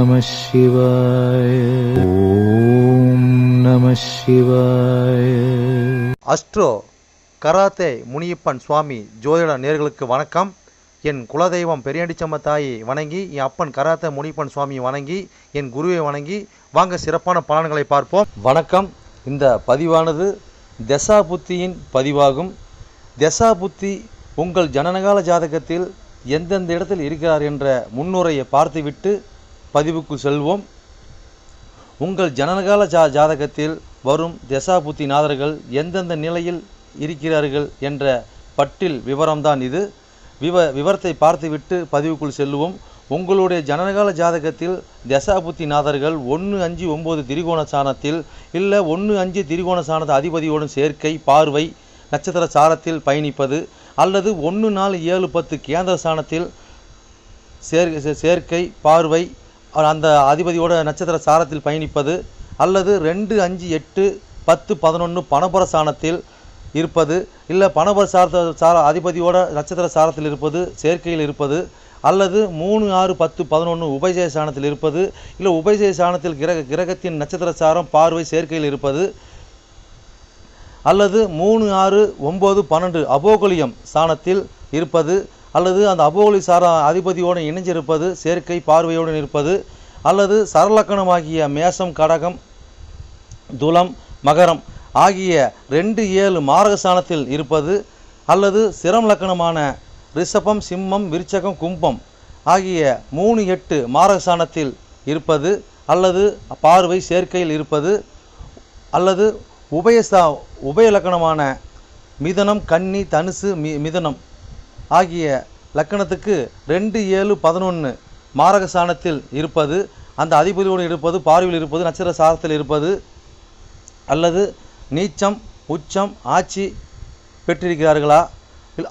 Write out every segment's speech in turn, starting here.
நம சிவாய. ஓம் நம சிவாய. அஸ்ட்ரோ கராத்தே முனியப்பன் சுவாமி ஜோதிட நேயர்களுக்கு வணக்கம். என் குலதெய்வம் பெரியாண்டிச்சம்ம தாயை வணங்கி, என் அப்பன் கராத்தே முனியப்பன் சுவாமியை வணங்கி, என் குருவை வணங்கி வாங்க சிறப்பான பலன்களை பார்ப்போம். வணக்கம். இந்த பதிவானது தசா புத்தியின் பதிவாகும். தசா புத்தி உங்கள் ஜனனகால ஜாதகத்தில் எந்தெந்த இடத்தில் இருக்கிறார் என்ற முன்னுரையை பார்த்துவிட்டு பதிவுக்குள் செல்வோம். உங்கள் ஜனனகால ஜாதகத்தில் வரும் தசா புத்தி நாதர்கள் எந்தெந்த நிலையில் இருக்கிறார்கள் என்ற பட்டியல் விவரம்தான் இது. விவரத்தை பார்த்துவிட்டு பதிவுக்குள் செல்லுவோம். உங்களுடைய ஜனனகால ஜாதகத்தில் தசாபுத்தி நாதர்கள் 1-5-9 திரிகோண சாணத்தில் இல்லை 1-5 திரிகோண சாணத்தை அதிபதியோடும் சேர்க்கை பார்வை நட்சத்திர சாரத்தில் பயணிப்பது, அல்லது 1-4-7-10 கேந்திர சாணத்தில் சேர்க்கை பார்வை அந்த அதிபதியோட நட்சத்திர சாரத்தில் பயணிப்பது, அல்லது 2-5-8-10-11 பணபர சாணத்தில் இருப்பது, இல்லை பணபர அதிபதியோட நட்சத்திர சாரத்தில் இருப்பது சேர்க்கையில் இருப்பது, அல்லது 3-6-10-11 உபயஜய சாணத்தில் இருப்பது, இல்லை உபயஜய சாணத்தில் கிரகத்தின் நட்சத்திர சாரம் பார்வை சேர்க்கையில் இருப்பது, அல்லது 3-6-9-12 அபோகலியம் சாணத்தில் இருப்பது, அல்லது அந்த அபோகலி சார அதிபதியோடு இணைஞ்சிருப்பது சேர்க்கை பார்வையோடு இருப்பது, அல்லது சரலக்கணமாகிய மேசம் கடகம் துலம் மகரம் ஆகிய 2-7 மாரகஸ்தானத்தில் இருப்பது, அல்லது சிரம் லக்கணமான ரிஷபம் சிம்மம் விருச்சகம் கும்பம் ஆகிய 3-8 மாரகஸ்தானத்தில் இருப்பது, அல்லது பார்வை சேர்க்கையில் இருப்பது, அல்லது உபய லக்கணமான மிதனம் கன்னி தனுசு மிதனம் ஆகிய லக்கணத்துக்கு 2-7-11 மாரகஸ்தானத்தில் இருப்பது, அந்த அதிபதியோடு இருப்பது பார்வையில் இருப்பது நட்சத்திர சாரத்தில் இருப்பது, அல்லது நீச்சம் உச்சம் ஆட்சி பெற்றிருக்கிறார்களா,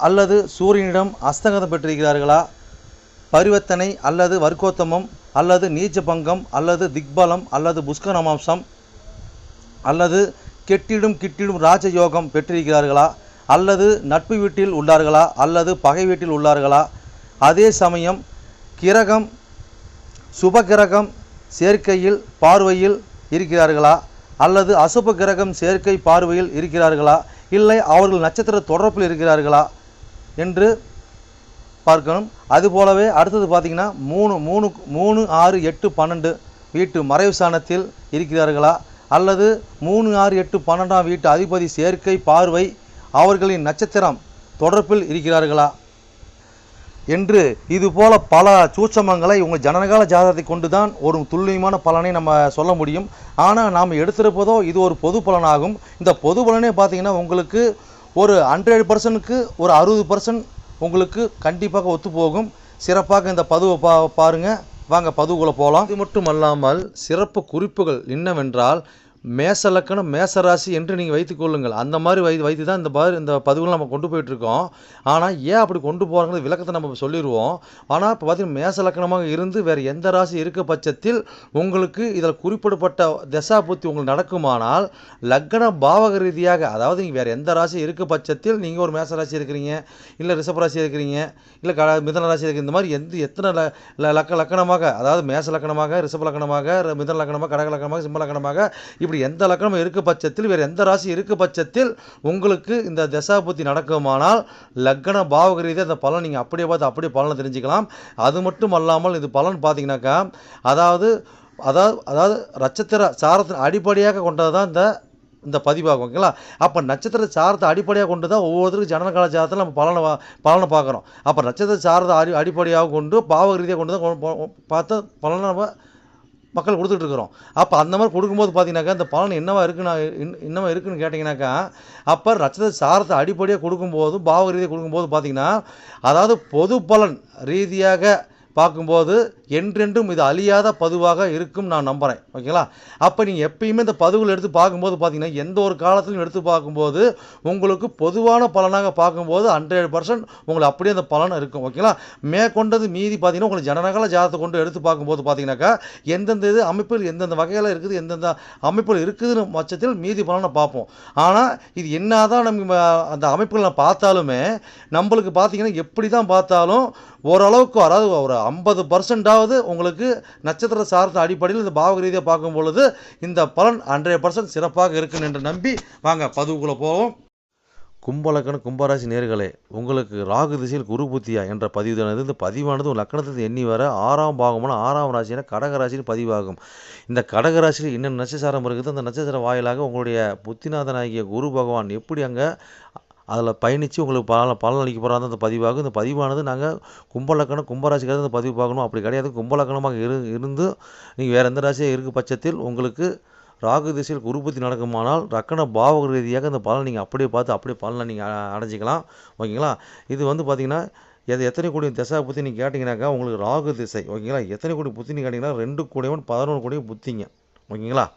அல்லது சூரியனிடம் அஸ்தங்கதம் பெற்றிருக்கிறார்களா, பரிவர்த்தனை அல்லது வர்க்கோத்தமம் அல்லது நீச்ச பங்கம் அல்லது திக்பலம் அல்லது புஷ்கரமாம்சம் அல்லது கெட்டிடும் ராஜயோகம் பெற்றிருக்கிறார்களா, அல்லது நட்பு வீட்டில் உள்ளார்களா அல்லது பகை வீட்டில் உள்ளார்களா, அதே சமயம் கிரகம் சுபகிரகம் சேர்க்கையில் பார்வையில் இருக்கிறார்களா, அல்லது அசுப கிரகம் சேர்க்கை பார்வையில் இருக்கிறார்களா, இல்லை அவர்கள் நட்சத்திர தொடர்பில் இருக்கிறார்களா என்று பார்க்கணும். அதுபோலவே அடுத்தது பார்த்திங்கன்னா 3-6-8-12 வீட்டு மறைவு சாணத்தில் இருக்கிறார்களா, அல்லது 3-6-8-12 வீட்டு அதிபதி சேர்க்கை பார்வை அவர்களின் நட்சத்திரம் தொடர்பில் இருக்கிறார்களா என்று இதுபோல பல சூட்சமங்களை உங்கள் ஜனனகால ஜாதகத்தை கொண்டு தான் ஒரு துல்லியமான பலனை நம்ம சொல்ல முடியும். ஆனால் நாம் எடுத்திருப்பதோ இது ஒரு பொது பலனாகும். இந்த பொது பலனே பார்த்திங்கன்னா உங்களுக்கு ஒரு 100%க்கு ஒரு 60% உங்களுக்கு கண்டிப்பாக ஒத்து போகும். சிறப்பாக இந்த பதிவை பாருங்கள். வாங்க பதிவுக்குள்ளே போகலாம். இது மட்டும் அல்லாமல் சிறப்பு குறிப்புகள் என்னவென்றால் மேச லக்கணம் மேசராசி என்று நீங்கள் வைத்துக்கொள்ளுங்கள். அந்த மாதிரி வைத்து தான் இந்த பதிவுகளை நம்ம கொண்டு போயிட்டுருக்கோம். ஆனால் ஏன் அப்படி கொண்டு போகிறாங்கிறது விளக்கத்தை நம்ம சொல்லிடுவோம். ஆனால் இப்போ பார்த்திங்கன்னா மேச லக்கணமாக இருந்து வேறு எந்த ராசி இருக்க பட்சத்தில் உங்களுக்கு இதில் குறிப்பிடப்பட்ட தசா புத்தி உங்களுக்கு நடக்குமானால் லக்கண பாவக ரீதியாக, அதாவது நீங்கள் வேறு எந்த ராசி இருக்க பட்சத்தில் நீங்கள் ஒரு மேச ராசி இருக்கிறீங்க, இல்லை ரிஷப ராசி இருக்கிறீங்க, இல்லை மிதன ராசி இருக்கிற இந்த மாதிரி எத்தனை லக்கணமாக, அதாவது மேச லக்கணமாக ரிஷப லக்கணமாக மிதன லக்கணமாக கடக லக்கணமாக சிம்ம லக்கணமாக இப்படி எந்த லக்கணம் இருக்க பட்சத்தில் வேறு எந்த ராசி இருக்க பட்சத்தில் உங்களுக்கு இந்த தசாபுத்தி நடக்குமானால் லக்கண பாவக ரீதியாக அந்த பலன் நீங்கள் அப்படியே பார்த்து அப்படியே பலனை தெரிஞ்சுக்கலாம். அது மட்டும் அல்லாமல் இது பலன் பார்த்தீங்கன்னாக்கா அதாவது நட்சத்திர சாரத்தின் அடிப்படையாக கொண்டது தான் இந்த பதிவாகும். ஓகேங்களா? அப்போ நட்சத்திர சாரத்தை அடிப்படையாக கொண்டு தான் ஒவ்வொருத்தருக்கும் ஜனனகால ஜாதகத்தில் நம்ம பலனை பார்க்குறோம். அப்போ நட்சத்திர சாரத்தை அடிப்படையாக கொண்டு பாவக ரீதியாக கொண்டு தான் பார்த்து பலனை நம்ம மக்கள் கொடுத்துட்ருக்குறோம். அப்போ அந்த மாதிரி கொடுக்கும்போது பார்த்தீங்கன்னாக்கா இந்த பலன் என்னவா இருக்குன்னு கேட்டிங்கனாக்கா, அப்போ நட்சத்திர சாரத்தை அடிப்படையாக கொடுக்கும்போது பாவக ரீதியாக கொடுக்கும்போது பார்த்தீங்கன்னா அதாவது பொது பலன் ரீதியாக பார்க்கும்போது என்றென்றும் இது அழியாத பதிவாக இருக்கும் நான் நம்புகிறேன். ஓகேங்களா? அப்போ நீங்கள் எப்பயுமே இந்த பதிவுகள் எடுத்து பார்க்கும்போது பார்த்தீங்கன்னா எந்த ஒரு காலத்திலும் எடுத்து பார்க்கும்போது உங்களுக்கு பொதுவான பலனாக பார்க்கும்போது 100% உங்களுக்கு அப்படியே அந்த பலன் இருக்கும். ஓகேங்களா? மேற்கொண்டது மீதி பார்த்தீங்கன்னா உங்களுக்கு ஜனனகால ஜாதகத்தை கொண்டு எடுத்து பார்க்கும்போது பார்த்தீங்கன்னாக்கா எந்தெந்த இது அமைப்பில் எந்தெந்த வகையில் இருக்குது எந்தெந்த அமைப்பில் இருக்குதுன்னு பட்சத்தில் மீதி பலனை பார்ப்போம். ஆனால் இது என்ன தான் நம்ம அந்த அமைப்புகளை பார்த்தாலுமே நம்மளுக்கு பார்த்தீங்கன்னா எப்படி தான் பார்த்தாலும் ஓரளவுக்கு, அதாவது ஒரு 50% அதாவது உங்களுக்கு நட்சத்திர சார்ந்த அடிப்படையில் இந்த பாவக ரீதியாக பார்க்கும் பொழுது இந்த பலன் 100% சிறப்பாக இருக்குன்னு என்று நம்பி வாங்க பதிவுக்குள்ளே போவோம். கும்பலக்கண கும்பராசி நேர்களே, உங்களுக்கு ராகு திசையில் குரு புத்தியா என்ற பதிவுதானது. இந்த பதிவானது லக்கணத்தை எண்ணி வர 6ஆம் பாகமான 6ஆம் ராசியான கடகராசியில் பதிவாகும். இந்த கடகராசியில் இன்னும் நட்சத்திரம் இருக்குது. அந்த நட்சத்திர வாயிலாக உங்களுடைய புத்திநாதனாகிய குரு பகவான் எப்படி அங்கே அதில் பயணித்து உங்களுக்கு பலன் அளிக்க போகிறாங்க அந்த பதிவாகும். இந்த பதிவானது நாங்கள் கும்பலக்கணம் கும்பராசிக்காக இந்த பதிவு பார்க்கணும் அப்படி கிடையாது. கும்பலக்கணமாக இருந்து நீங்கள் வேறு எந்த ராசியாக இருக்கும் பட்சத்தில் உங்களுக்கு ராகு திசையில் குருபத்தி நடக்குமானால் லக்கண பாவக ரீதியாக அந்த பலன் நீங்கள் அப்படியே பார்த்து அப்படியே பலனை நீங்கள் அடைஞ்சிக்கலாம். ஓகேங்களா. இது பார்த்தீங்கன்னா எத்தனை கோடி திசை புத்தி நீங்கள் கேட்டிங்கனாக்கா உங்களுக்கு ராகு திசை. ஓகேங்களா. எத்தனை கோடி புத்தின்னு கேட்டிங்கன்னா 2 கோடியவன் 11 கோடி புத்திங்க. ஓகேங்களா.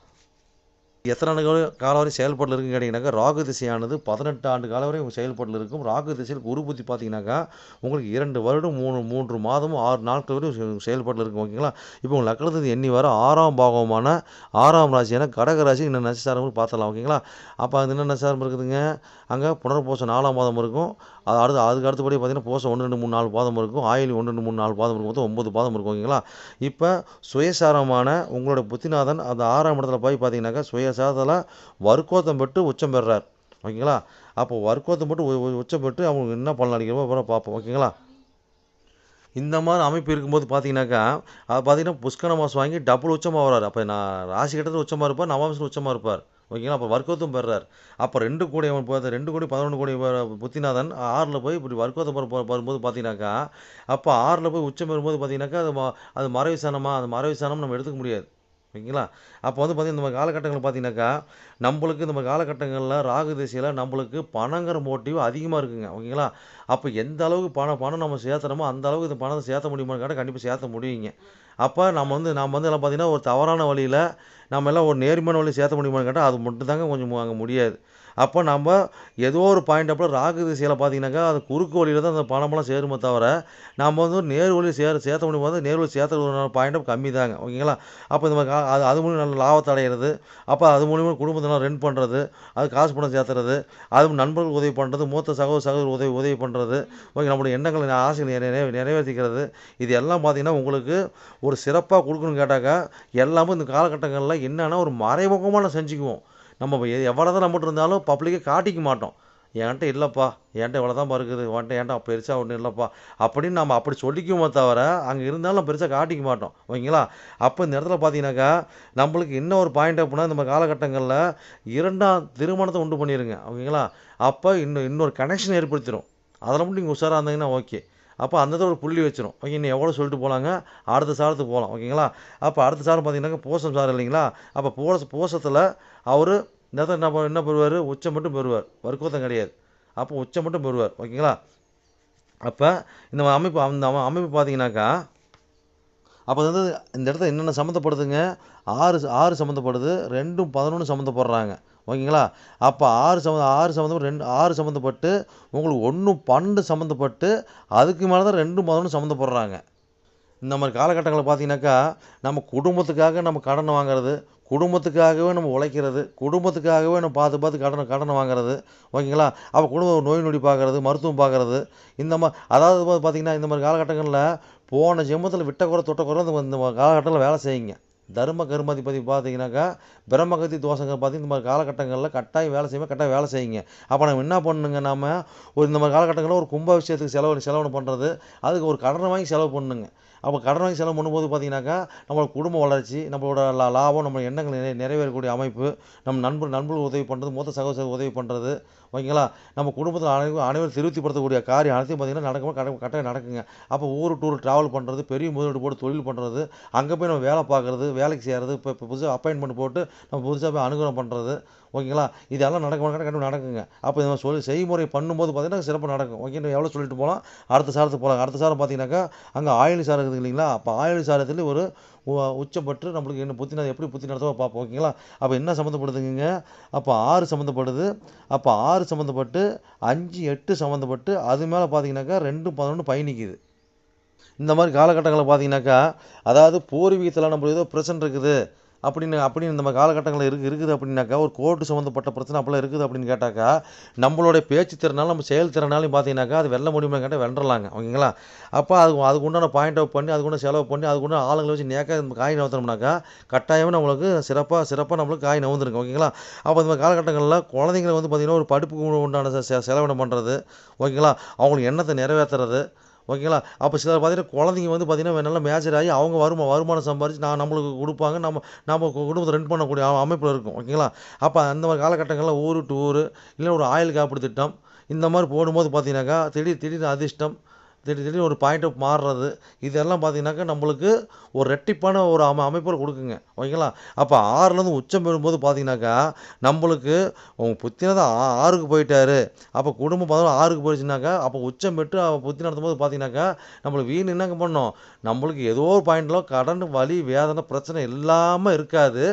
எத்தனை ஆண்டு காலம் வரை செயல்பாட்டில் இருக்குன்னு கேட்டிங்கனாக்கா ராகு திசையானது 18 ஆண்டு காலம் வரை உங்கள் செயல்பாட்டில் இருக்கும். ராகு திசையில் குரு புத்தி பார்த்தீங்கன்னாக்கா உங்களுக்கு 2 வருடம் 3 மாதமும் 6 நாட்கள் வரை செயல்பாட்டில் இருக்கும். ஓகேங்களா. இப்போ உங்கள் லக்கணத்தை எண்ணி வர 6ஆம் பாகமான 6ஆம் ராசியான கடக ராசி இன்னும் நட்சத்திரம் பார்த்தலாம். ஓகேங்களா. அப்போ அது என்ன நட்சத்திரம் இருக்குதுங்க, அங்கே புனர்பூசம் 4ஆம் பாதம் இருக்கும். அதுக்கு அடுத்தபடி பார்த்தீங்கன்னா பூசம் 1 2 3 4 பாதம் இருக்கும். ஆயிலி 1 2 3 4 பாதம் இருக்கும். மொத்தம் 9 பாதம் இருக்கும். ஓகேங்களா. இப்போ சுயசாரமான உங்களோட புத்திநாதன் அந்த 6ஆம் இடத்துல போய் பார்த்தீங்கன்னாக்கா சுயசாரத்தில் வர்க்கோத்தம் பெற்று உச்சம் பெறுறார். ஓகேங்களா. அப்போ வர்க்கோத்தம் பெற்று உச்சம் பெற்று அவங்க என்ன பலன் அடிக்கிறோமோ அப்புறம் பார்ப்போம். ஓகேங்களா. இந்த மாதிரி அமைப்பு இருக்கும்போது பார்த்தீங்கன்னாக்கா அது பார்த்தீங்கன்னா புஷ்கர மாதம் வாங்கி டபுள் உச்சமாக வர்றார். அப்போ நான் ராசி கட்டத்தில் உச்சமாக இருப்பார், நவாம்சத்தில் உச்சமாக இருப்பார். ஓகேங்களா. அப்போ வர்க்கத்தும் பெறார். அப்போ 2 கோடி 11 கோடி புத்திநாதன் 6ல் போய் இப்படி வர்க்கத்தை வரும்போது பார்த்தீங்கன்னாக்கா அப்போ 6ல் போய் உச்சம் பெறும்போது பார்த்தீங்கன்னாக்கா அது மறைவு சாணமா, அது மறைவு சாணம் நம்ம எடுத்துக்க முடியாது. ஓகேங்களா. அப்போ பார்த்தீங்கன்னா இந்த மாதிரி காலகட்டங்கள் பார்த்தீங்கன்னாக்கா நம்மளுக்கு இந்த மாதிரி காலகட்டங்களில் ராகு திசையில் நம்மளுக்கு பணங்கிற மோட்டிவ் அதிகமாக இருக்குங்க. ஓகேங்களா. அப்போ எந்த அளவுக்கு பணம் நம்ம சேர்த்துறோமோ அந்த அளவுக்கு இந்த பணத்தை சேர்த்த முடியுமான்னு கேட்டால் கண்டிப்பாக சேர்த்த முடியுங்க. அப்போ நம்ம எல்லாம் பார்த்தீங்கன்னா ஒரு தவறான வழியில் நம்ம எல்லாம் ஒரு நேர்மையான வழியில் சேர்த்த முடியுமான்னு கேட்டால் அது மட்டும் தாங்க கொஞ்சம் அங்கே முடியாது. அப்போ நம்ம ஏதோ ஒரு பாயிண்ட் அப்போ ராகு திசையில் பார்த்தீங்கன்னாக்கா அது குறுக்கு வழியில் தான் அந்த பணமெல்லாம் சேருமே தவிர நம்ம நேர் வழியில் சேர்த்த முடியும் போது நேர் வழி சேர்த்த பாயிண்ட் கம்மி தாங்க. ஓகேங்களா. அப்போ இந்த மாதிரி அது மூலியம் நல்ல லாபத்தை அடைகிறது. அப்போ அது மூலியமாக குடும்பத்தெல்லாம் ரெண்ட் பண்ணுறது, அது காசு பணம் சேர்த்துறது, அது நண்பர்கள் உதவி பண்ணுறது, மூத்த சகோதரர் உதவி பண்ணுறது, ஓகே நம்மளுடைய எண்ணங்களை ஆசைகளை நிறைவேற்றிக்கிறது, இது எல்லாம் பார்த்தீங்கன்னா உங்களுக்கு ஒரு சிறப்பாக கொடுக்கணும்னு கேட்டாக்கா எல்லாமே இந்த காலகட்டங்களில் என்னென்னா ஒரு மறைமுகமாக செஞ்சுக்குவோம். நம்ம எவ்வளோ தான் நம்மகிட்ட இருந்தாலும் பப்ளிக்கை காட்டிக்க மாட்டோம். என்கிட்ட இல்லைப்பா, என்கிட்ட இவ்வளோ தான் இருக்குது, என்கிட்ட பெருசாக ஒன்றும் இல்லைப்பா அப்படின்னு நம்ம அப்படி சொல்லிக்குவோமே தவிர அங்கே இருந்தாலும் நம்ம பெருசாக காட்டிக்க மாட்டோம். ஓகேங்களா. அப்போ இந்த இடத்துல பார்த்தீங்கன்னாக்கா நம்மளுக்கு இன்னும் ஒரு பாயிண்ட் அப்படின்னா நம்ம காலகட்டங்களில் 2ஆம் திருமணத்தை உண்டு பண்ணிடுங்க. ஓகேங்களா. அப்போ இன்னொரு கனெக்ஷன் ஏற்படுத்திடும். அதில் மட்டும் நீங்கள் உஷாராக இருந்தீங்கன்னா ஓகே. அப்போ அந்த ஒரு புள்ளி வச்சிடும். ஓகே இன்னும் எவ்வளோ சொல்லிட்டு போகலாங்க, அடுத்த சாரத்துக்கு போகலாம். ஓகேங்களா. அப்போ அடுத்த சாரம் பார்த்தீங்கன்னாக்கா பூசம் சாரம் இல்லைங்களா. அப்போ பூசத்தில் அவர் இந்த என்ன பெறுவார், உச்சம் மட்டும் பெறுவார், வர்க்கோத்தம் கிடையாது. அப்போ உச்சம் மட்டும் பெறுவார். ஓகேங்களா. அப்போ இந்த அமைப்பு பார்த்தீங்கன்னாக்கா அப்போ இந்த இடத்துல என்னென்ன சம்மந்தப்படுதுங்க, 6 சம்மந்தப்படுது, 2 11 சம்மந்தப்படுறாங்க. ஓகேங்களா. அப்போ 6 சம்மந்தப்பட்டு உங்களுக்கு 1 12 சம்மந்தப்பட்டு அதுக்கு மேலே தான் 2 11 சம்மந்தப்படுறாங்க. இந்த மாதிரி காலகட்டங்களில் பார்த்தீங்கன்னாக்கா நம்ம குடும்பத்துக்காக நம்ம கடன் வாங்குறது, குடும்பத்துக்காகவே நம்ம உழைக்கிறது, குடும்பத்துக்காகவே நம்ம பார்த்து கடனை வாங்குறது. ஓகேங்களா. அப்போ குடும்ப நோய் நொடி பார்க்குறது, மருத்துவம் பார்க்குறது, இந்த மாதிரி அதாவது பார்த்தீங்கன்னா இந்த மாதிரி காலகட்டங்களில் போன ஜென்மத்தில் விட்ட குறை தொட்ட குறை இந்த காலகட்டத்தில் வேலை செய்யுங்க. தர்ம கர்மாதிபதி பார்த்தீங்கன்னாக்கா பிரம்மகத்தி தோஷங்கள் பார்த்தீங்கன்னா இந்த மாதிரி காலகட்டங்களில் கட்டாயம் வேலை செய்யுங்க. அப்போ நம்ம என்ன பண்ணணுங்க, நம்ம இந்த மாதிரி காலகட்டங்களில் ஒரு கும்பாபிஷேகத்துக்கு செலவு பண்ணுறது, அதுக்கு ஒரு கடனை வாங்கி செலவு பண்ணுங்க. அப்போ கடன் வாங்கி செலவு பண்ணும்போது பார்த்தீங்கன்னாக்கா நம்மளோட குடும்ப வளர்ச்சி, நம்மளோட லாபம், நம்ம எண்ணங்கள் நிறைவேறக்கூடிய அமைப்பு, நம்ம நண்பர்கள் உதவி பண்ணுறது, மூத்த சகோதரர் உதவி பண்ணுறது. ஓகேங்களா. நம்ம குடும்பத்தில் அனைவரும் திருப்திப்படுத்தக்கூடிய காரியம் அனைத்தையும் பார்த்தீங்கன்னா கட்டாயம் நடக்குங்க. அப்போ ஊர் டூர் ட்ராவல் பண்ணுறது, பெரிய முதலீடு போட்டு தொழில் பண்ணுறது, அங்கே போய் நம்ம வேலை பார்க்குறது, வேலைக்கு செய்கிறது, இப்போ புதுசாக அப்பாயின்மெண்ட் போட்டு நம்ம புதுசாக போய் அனுகிரகம் பண்ணுறது. ஓகேங்களா. இதெல்லாம் கண்டிப்பாக நடக்குங்க. அப்போ நம்ம செய்முறை பண்ணும்போது பார்த்தீங்கன்னா சிறப்பாக நடக்கும். ஓகே எவ்வளோ சொல்லிட்டு போகலாம், அடுத்த சாரத்துக்கு போகலாம். அடுத்த சாரம் பார்த்தீங்கன்னாக்கா அங்கே ஆயுள் சாரம் இருக்குது இல்லைங்களா. அப்போ ஆயுள் சாரத்தில் ஒரு உச்சப்பட்டு நம்மளுக்கு என்ன எப்படி புத்தி நடத்தவோ பார்ப்போம். ஓகேங்களா. அப்போ என்ன சம்மந்தப்படுதுங்க, அப்போ 6 சம்மந்தப்படுது. அப்போ 6 சம்மந்தப்பட்டு 5 8 சம்மந்தப்பட்டு அது மேலே பார்த்தீங்கன்னாக்கா 2 11 பயணிக்குது. இந்த மாதிரி காலகட்டங்களில் பார்த்தீங்கன்னாக்கா அதாவது பூர்வீகத்தில் நம்மளுக்கு ஏதோ பிரச்சனை இருக்குது, அப்படின்னு இந்த காலகட்டங்களில் இருக்குது அப்படின்னாக்கா, ஒரு கோர்ட்டு சம்மந்தப்பட்ட பிரச்சனை அப்படிலாம் இருக்குது அப்படின்னு கேட்டாக்கா, நம்மளுடைய பேச்சு திறனாலும் நம்ம செயல்திறனாலையும் பார்த்தீங்கன்னாக்கா அது வெல்ல முடியுமா கேட்டால் வென்றலாங்க. ஓகேங்களா? அப்போ அதுக்கு உண்டான பாயிண்ட் அவுட் பண்ணி அதுக்குண்டான செலவு பண்ணி அதுக்குண்டான ஆளுங்களை வச்சு நேக்காக நம்ம காய் நவுத்தோம்னாக்கா கட்டாயமாக நம்மளுக்கு சிறப்பாக நம்மளுக்கு காய் நவுந்துருங்க. ஓகேங்களா? அப்போ இந்த காலகட்டங்களில் குழந்தைங்களை வந்து பார்த்திங்கன்னா ஒரு படிப்புக்கு உண்டான செலவினம் பண்ணுறது, ஓகேங்களா, அவங்களுக்கு எண்ணத்தை நிறைவேற்றுறது, ஓகேங்களா. அப்போ சிலர் பார்த்தீங்கன்னா குழந்தைங்க வந்து பார்த்தீங்கன்னா நல்லா மேஜர் ஆகி அவங்க வருமானம் சம்பாரித்து நம்மளுக்கு கொடுப்பாங்க. நம்ம குடும்பத்தை ரன் பண்ணக்கூடிய அமைப்பில் இருக்கும். ஓகேங்களா. அப்போ அந்த மாதிரி காலகட்டங்களில் ஊர் டு ஊர் இல்லை ஒரு ஆயுள் காப்பீடு திட்டம் இந்த மாதிரி போடும்போது பார்த்தீங்கன்னாக்கா திடீர்னு அதிர்ஷ்டம் திடீர்னு ஒரு பாயிண்ட் ஆஃப் மாறுறது இதெல்லாம் பார்த்தீங்கன்னாக்கா நம்மளுக்கு ஒரு ரெட்டிப்பான ஒரு அமைப்பில் கொடுக்குங்க. ஓகேங்களா. அப்போ 6லேருந்து உச்சம் பெறும்போது பார்த்தீங்கன்னாக்கா நம்மளுக்கு உங்கள் புத்தினதான் 6க்கு போயிட்டாரு. அப்போ குடும்பம் பார்த்தா 6க்கு போயிடுச்சுனாக்கா அப்போ உச்சம் பெற்று புத்தி நடத்தும் போது பார்த்தீங்கன்னாக்கா நம்மளுக்கு வீண் என்னங்க பண்ணோம், நம்மளுக்கு ஏதோ ஒரு பாயிண்டில் கடன் வலி வேதனை பிரச்சனை இல்லாமல் இருக்காது.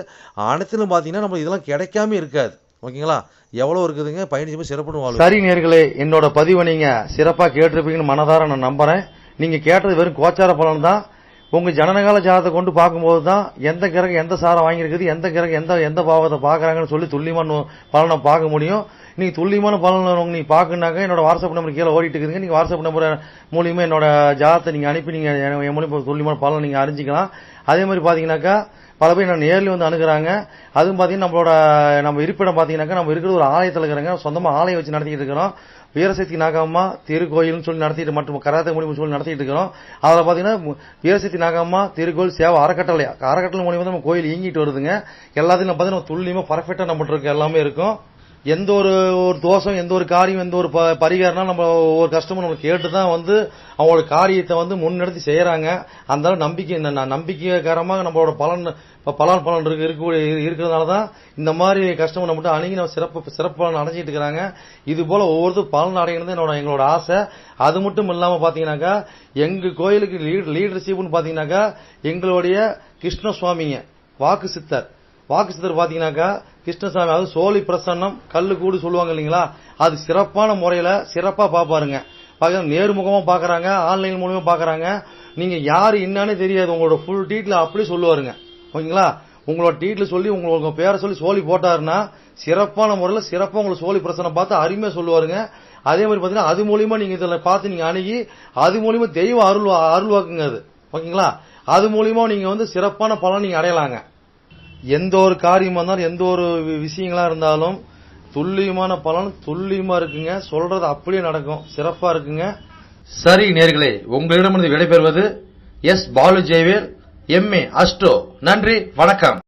அனைத்திலும் பார்த்தீங்கன்னா நம்மளுக்கு இதெல்லாம் கிடைக்காம இருக்காது. ஓகேங்களா. எவ்வளோ இருக்குதுங்க பயணிச்சு சிறப்புன்னு வாழ்க்கை. சரி நேர்களே, என்னோட பதிவை நீங்கள் சிறப்பாக கேட்டிருப்பீங்கன்னு மனதார நான் நம்புகிறேன். நீங்கள் கேட்டது வெறும் கோச்சார பலன் தான். உங்கள் ஜனனகால ஜாதத்தை கொண்டு பார்க்கும்போது தான் எந்த கிரகம் எந்த சாரம் வாங்கியிருக்குது, எந்த கிரகம் எந்த பாவத்தை பார்க்குறாங்கன்னு சொல்லி துல்லியமான பலனை பார்க்க முடியும். நீங்கள் துல்லியமான பலன் நீங்கள் பார்க்கணுனாக்கா என்னோட வாட்ஸ்அப் நம்பர் கீழே ஓடிட்டு இருக்குதுங்க. நீங்கள் வாட்ஸ்அப் நம்பர் மூலியமாக என்னோட ஜாதத்தை நீங்கள் அனுப்பி நீங்கள் என் மூலியமாக துல்லியமான பலனை நீங்கள் அறிஞ்சிக்கலாம். அதே மாதிரி பார்த்தீங்கன்னாக்கா பல பேர் நான் நேரில் வந்து அணுகிறாங்க. அதுவும் பார்த்தீங்கன்னா நம்ம இருப்பிடம் பார்த்தீங்கன்னாக்கா நம்ம இருக்கிறது ஒரு ஆலயத்தில் இருக்கிறாங்க. சொந்தமாக ஆலயம் வச்சு நடத்திக்கிட்டு இருக்கிறோம். வீரசக்தி நாகம்மா திருக்கோயில்னு சொல்லி நடத்திட்டு மற்றும் கராத்தே மூலியமாக சொல்லி நடத்திட்டு இருக்கிறோம். அதில் பார்த்தீங்கன்னா வீரசக்தி நாகம்மா திருக்கோயில் சேவை அறக்கட்டளை மூலியமாக நம்ம கோயில் இயங்கிட்டு வருதுங்க. எல்லாத்தையும் பார்த்தீங்கன்னா துல்லியமாக பர்ஃபெக்டாக நம்மகிட்ட இருக்க எல்லாமே இருக்கும். எந்த ஒரு தோஷம் எந்த ஒரு காரியம் எந்த ஒரு பரிகாரம்னா நம்ம ஒரு கஸ்டமர் நம்ம கேட்டு தான் வந்து அவங்களோட காரியத்தை வந்து முன்னெடுத்து செய்யறாங்க. அந்த நம்பிக்கைகரமாக நம்மளோட பலன் இருக்கிறதுனால தான் இந்த மாதிரி கஸ்டமர் நம்மகிட்ட அணுகி நம்ம சிறப்பு பலன் அடைஞ்சிட்டு இருக்கிறாங்க. இது போல ஒவ்வொருத்தரும் பலன் அடைகிறது எங்களோட ஆசை. அது மட்டும் இல்லாம பாத்தீங்கன்னாக்கா எங்க கோயிலுக்கு லீடர்ஷிப்னு பாத்தீங்கன்னாக்கா எங்களுடைய கிருஷ்ணசுவாமிங்க வாக்கு சித்தர் பாத்தீங்கன்னாக்கா கிருஷ்ணசாமி, அது சோழி பிரசன்னம் கல்லு கூடு சொல்லுவாங்க இல்லைங்களா, அது சிறப்பான முறையில சிறப்பா பாப்பாருங்க. நேர்முகமா பாக்குறாங்க, ஆன்லைன் மூலமா பாக்குறாங்க. நீங்க யாரு என்னன்னு தெரியாது, உங்களோட ஃபுல் டீட்டெயில் அப்படி சொல்லுவாருங்க. ஓகேங்களா. உங்களோட டீட்டெயில் சொல்லி உங்களோட பேரை சொல்லி சோழி போட்டாருன்னா சிறப்பான முறையில் சிறப்பா உங்களுக்கு சோழி பிரச்சனை பார்த்து அருமையா சொல்லுவாருங்க. அதே மாதிரி பாத்தீங்கன்னா அது மூலியமா நீங்க இதுல பார்த்து நீங்க அணுகி அது மூலியமா தெய்வ அருள்வாக்குங்க அது. ஓகேங்களா. அது மூலியமா நீங்க வந்து சிறப்பான பலன் நீங்க அடையலாங்க. எந்த ஒரு காரியமா இருந்தாலும் எந்த ஒரு விஷயங்களா இருந்தாலும் துல்லியமான பலன் துல்லியமா இருக்குங்க. சொல்றது அப்படியே நடக்கும், சிறப்பா இருக்குங்க. சரி நேர்களே, உங்களிடமிருந்து விடைபெறுவது S. Balu Jayavel, MA astro. நன்றி, வணக்கம்.